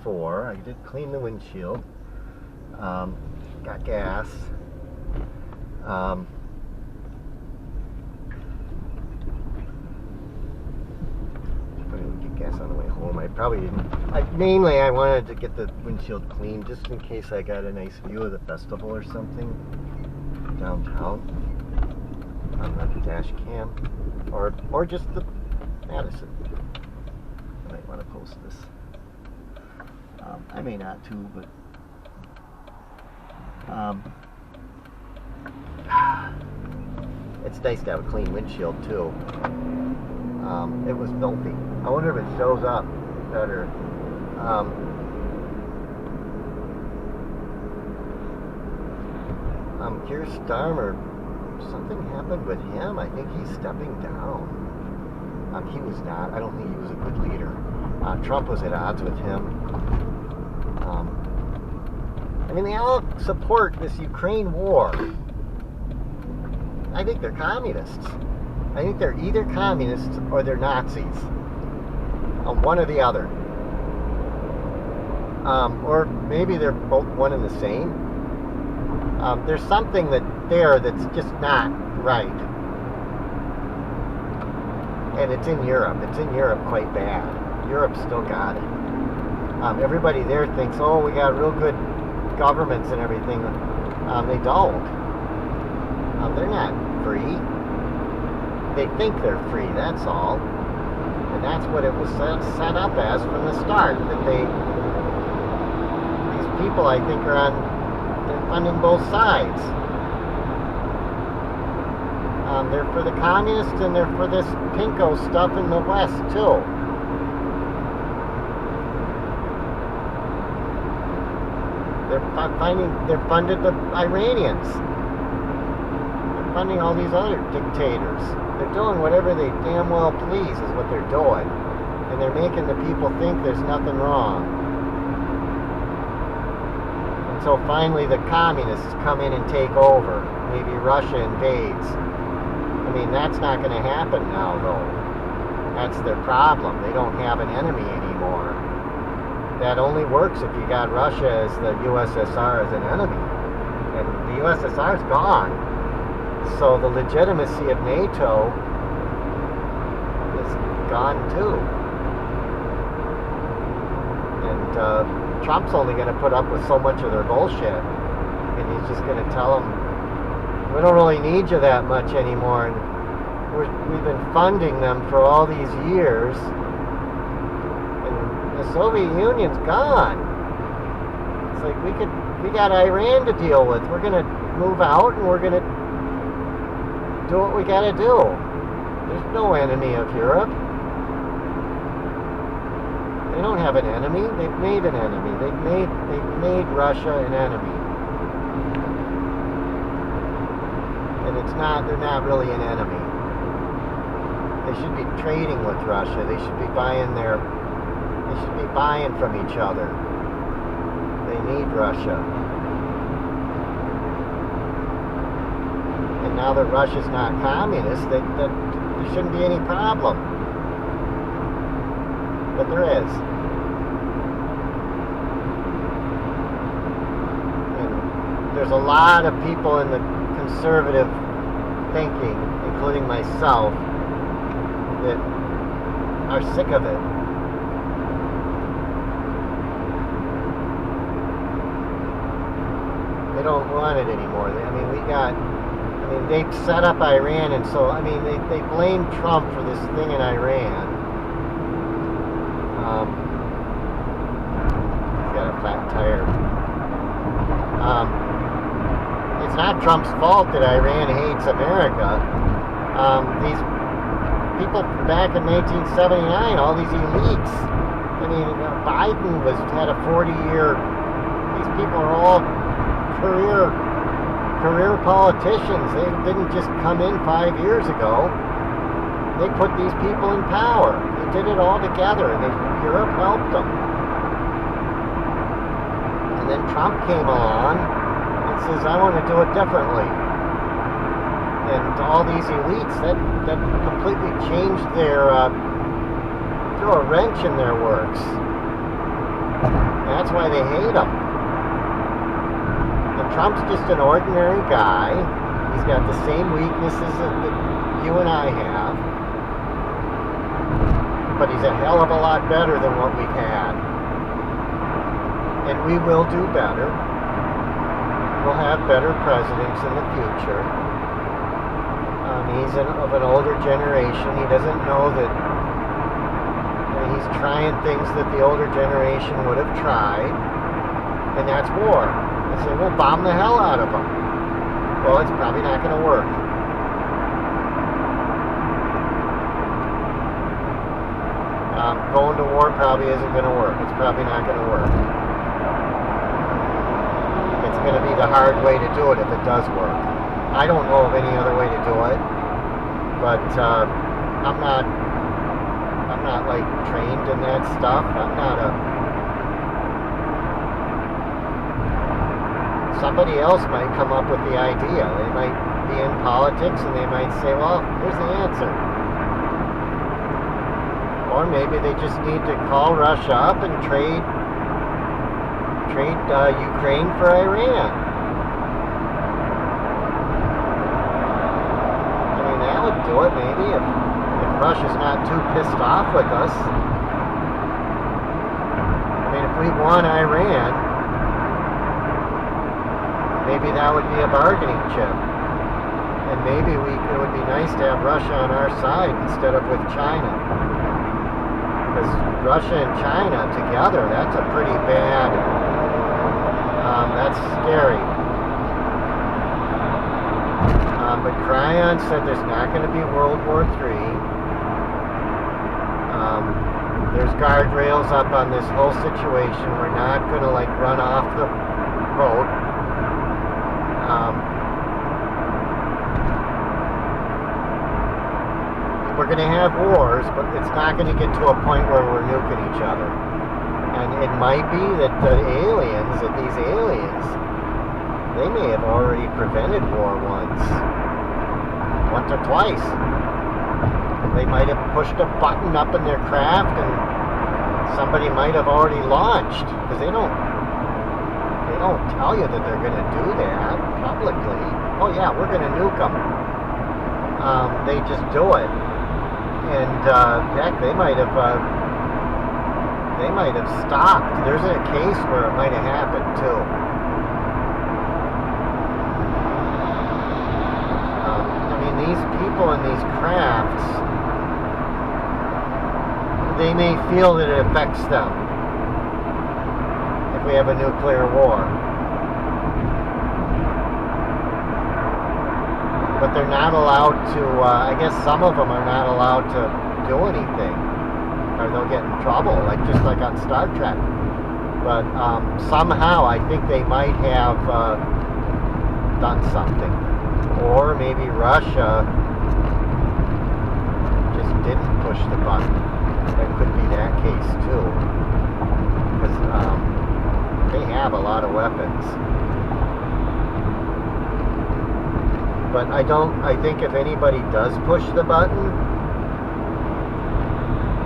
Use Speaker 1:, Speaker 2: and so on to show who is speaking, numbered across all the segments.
Speaker 1: before. I did clean the windshield. Got gas. I'm going to get gas on the way home. I probably didn't. Mainly, I wanted to get the windshield clean just in case I got a nice view of the festival or something downtown on the dash cam, or just the Madison. I might want to post this. I may not too, but it's nice to have a clean windshield too. It was filthy. I wonder if it shows up better. Keir Starmer, something happened with him. I think he's stepping down. He was not. I don't think he was a good leader. Trump was at odds with him. I mean, they all support this Ukraine war. I think they're communists. I think they're either communists or they're Nazis. One or the other. Or maybe they're both one and the same. There's something that's just not right. And it's in Europe. It's in Europe quite bad. Europe's still got it. Everybody there thinks, oh, we got real good governments and everything. They don't. They're not free. They think they're free, that's all. And that's what it was set up as from the start. That these people, I think, they're funding both sides. They're for the communists and they're for this pinko stuff in the West, too. They're funded the Iranians. They're funding all these other dictators. They're doing whatever they damn well please is what they're doing. And they're making the people think there's nothing wrong. And so finally the communists come in and take over. Maybe Russia invades. I mean, that's not going to happen now, though. That's their problem. They don't have an enemy anymore. That only works if you got Russia as the USSR as an enemy. And the USSR's gone. So the legitimacy of NATO is gone too. And Trump's only going to put up with so much of their bullshit. And he's just going to tell them, we don't really need you that much anymore. And we've been funding them for all these years. The Soviet Union's gone. It's like we got Iran to deal with. We're gonna move out and we're gonna do what we gotta do. There's no enemy of Europe. They don't have an enemy. They've made an enemy. They've made Russia an enemy. And they're not really an enemy. They should be trading with Russia. They should be buying from each other. They need Russia. And now that Russia's not communist, that there shouldn't be any problem. But there is. And there's a lot of people in the conservative thinking, including myself, that are sick of it. They don't want it anymore. They set up Iran, and so, they blame Trump for this thing in Iran. He's got a flat tire. It's not Trump's fault that Iran hates America. These people back in 1979, all these elites. Biden had a 40-year. These people are all career politicians. They didn't just come in 5 years ago. They put these people in power. They did it all together, and Europe helped them. And then Trump came along and says, I want to do it differently. And all these elites, that completely changed threw a wrench in their works. That's why they hate him. And Trump's just an ordinary guy. He's got the same weaknesses that you and I have. But he's a hell of a lot better than what we've had. And we will do better. We'll have better presidents in the future. He's of an older generation. He doesn't know that he's trying things that the older generation would have tried. And that's war. I say, well, bomb the hell out of them. Well, it's probably not going to work. Going to war probably isn't going to work. It's probably not going to work. It's going to be the hard way to do it if it does work. I don't know of any other way to do it, but I'm not like trained in that stuff. Somebody else might come up with the idea. They might be in politics and they might say, well, here's the answer. Or maybe they just need to call Russia up and trade Ukraine for Iran. I mean, that would do it maybe if Russia's not too pissed off with us. I mean, if we won Iran, maybe that would be a bargaining chip. And maybe it would be nice to have Russia on our side instead of with China. Because Russia and China together, that's a pretty bad, that's scary. But Cryon said there's not going to be World War III. There's guardrails up on this whole situation. We're not going to like run off the boat. We're going to have wars, but it's not going to get to a point where we're nuking each other. And it might be that these aliens, they may have already prevented war once or twice. They might have pushed a button up in their craft and somebody might have already launched, because they don't tell you that they're going to do that publicly. Oh yeah, we're going to nuke them. They just do it. And heck, they might have stopped. There's a case where it might have happened too. I mean, these people in these crafts, they may feel that it affects them if we have a nuclear war. But they're not allowed to, I guess some of them are not allowed to do anything, or they'll get in trouble, just like on Star Trek. But somehow I think they might have done something. Or maybe Russia just didn't push the button. That could be that case too. Because they have a lot of weapons. But I think if anybody does push the button,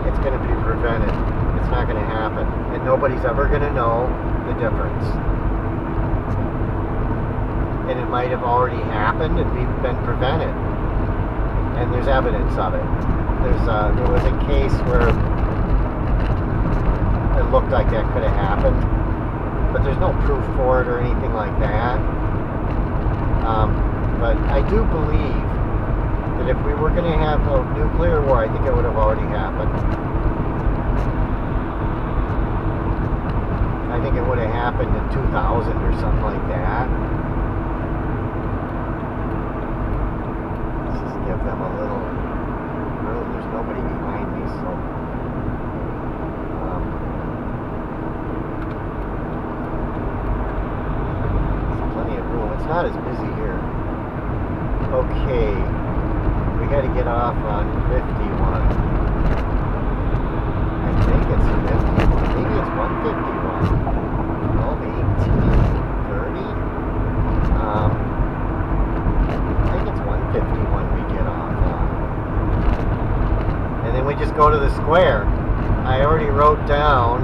Speaker 1: it's going to be prevented. It's not going to happen. And nobody's ever going to know the difference. And it might have already happened and been prevented. And there's evidence of it. There was a case where it looked like that could have happened. But there's no proof for it or anything like that. But I do believe that if we were going to have a nuclear war, I think it would have already happened. I think it would have happened in 2000 or something like that. Let's just give them a little room. There's nobody behind me, so... there's plenty of room. It's not as busy here. Okay, we got to get off on 51. I think it's 51. Maybe it's 151. 12, 18, 30. I think it's 151 we get off on. And then we just go to the square. I already wrote down